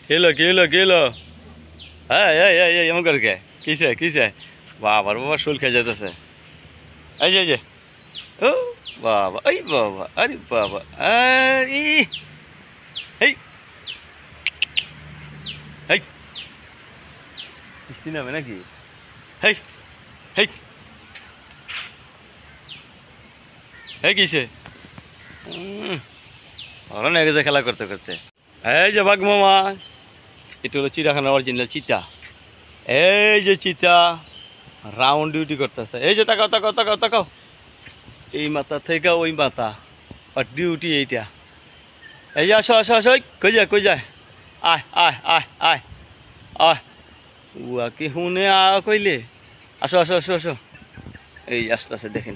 কি হলো এই এমন করে কে কিসে বাবার বাবা শোল খেয়ে যেতেছে এই যে ও বাবা এই বাবা আরে বাবা আরে এই এই কিস্তি নামে নাকি হেই হেই হেই কিসে ওরা নেগে যায় খেলা করতে করতে এই যে বাঘ মামা এটা হলো চিড়িয়াখানার অরিজিনাল চিতা এই যে চিতা রাউন্ড ডিউটি করতেছে এই যে তাকাও এই মাথা থেকে ওই মাথা আর ডিউটি এইটা এই যে আসো কই যায় আয় আয় আয় আয় আয় উয়া কি হুনে কইলে আসো এই আস্তে দেখেন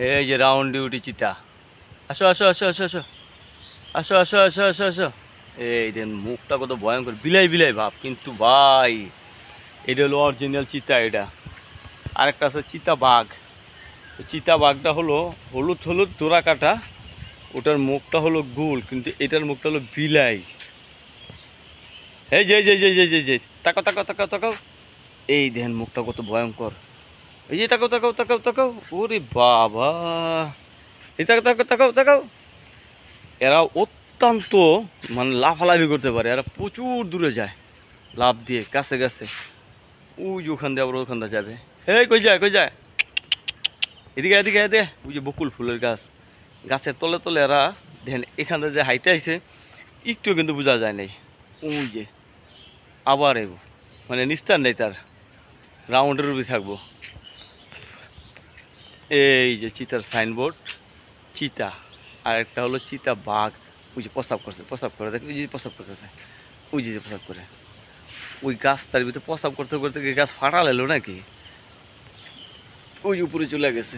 এই যে রাউন্ড ডিউটি চিতা আসো এই দেন মুখটা কত ভয়ঙ্কর বিলাই ভাব কিন্তু ভাই এটা হলো অরিজিনাল চিতা এটা আরেকটা আছে চিতা বাঘটা হলো হলুদ ডোরা কাটা ওটার মুখটা হলো গোল কিন্তু এটার মুখটা হলো বিলাই এই যে তাকাও এই দেখেন মুখটা কত ভয়ঙ্কর এই যে তাকাও ওরে বাবা এই তাকাও এরা অত্যন্ত মানে লাফালাফি করতে পারে এরা প্রচুর দূরে যায় লাফ দিয়ে কাছে ওই যে ওখান দিয়ে আবার ওখান দিয়ে যাবে এই কই যায় এদিকে ওই যে বকুল ফুলের গাছের তলে এরা দেখেন এখান থেকে যে হাইটে আইছে একটু কিন্তু বোঝা যায় নাই ওই যে আবার এগো মানে নিস্তার নেই তার রাউন্ডের উপরে থাকবো এই যে চিতার সাইনবোর্ড চিতা আর একটা হলো চিতা বাঘ ওই যে প্রস্রাব করে দেখ ওই যে প্রস্রাব করতেছে ওই যে প্রস্রাব করে ওই গাছ তার ভিতরে প্রস্রাব করতে গাছ ফাটাল এলো নাকি ওই উপরে চলে গেছে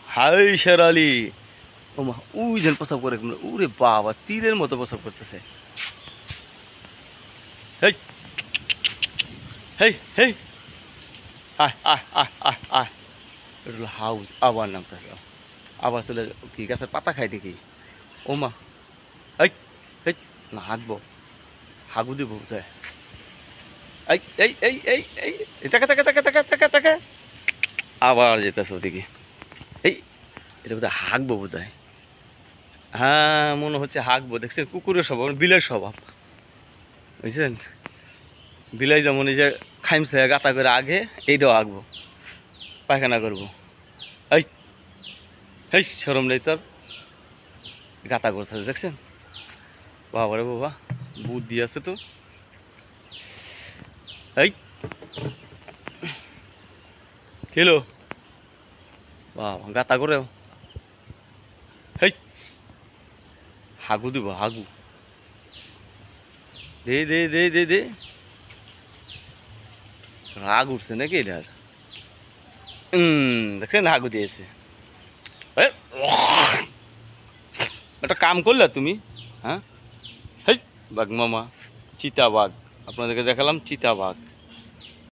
হাই শেরালি ওমা ওই যেন প্রস্রাব করে ওরে বাবা তীরের মতো প্রস্রাব করতেছে হেই হেই হেই এটা হলো হাউস আবার নামতেছে আবার চলে কি গাছের পাতা খাই দেখি ওমা এই এই না হাগু দিব বোধহয় এই তাকা আবার যেতেছে ওদিকে এই এটা বোধহয় হাঁকবো বোধহয় হ্যাঁ মনে হচ্ছে হাঁকবো দেখছেন কুকুরের স্বভাব বিলের স্বভাব বুঝছেন বিলাই যেমন এই যে খাইমছে গাতা করে আগে এইটাও আঁকবো পায়খানা করবো এই সরম নেই তোর গাতা করতে দেখছেন বাবা রে বাবা বুদ্ধি আছে তো এই খেলো বাবা গাতা করেও হেই হাগু দিব হাগু দে রাগ উঠছে নাকি এটার দেখছেন হাগু দিয়েছে একটা কাম করলে তুমি হ্যাঁ হেই বাঘ মামা চিতা বাঘ আপনাদেরকে দেখালাম চিতা বাঘ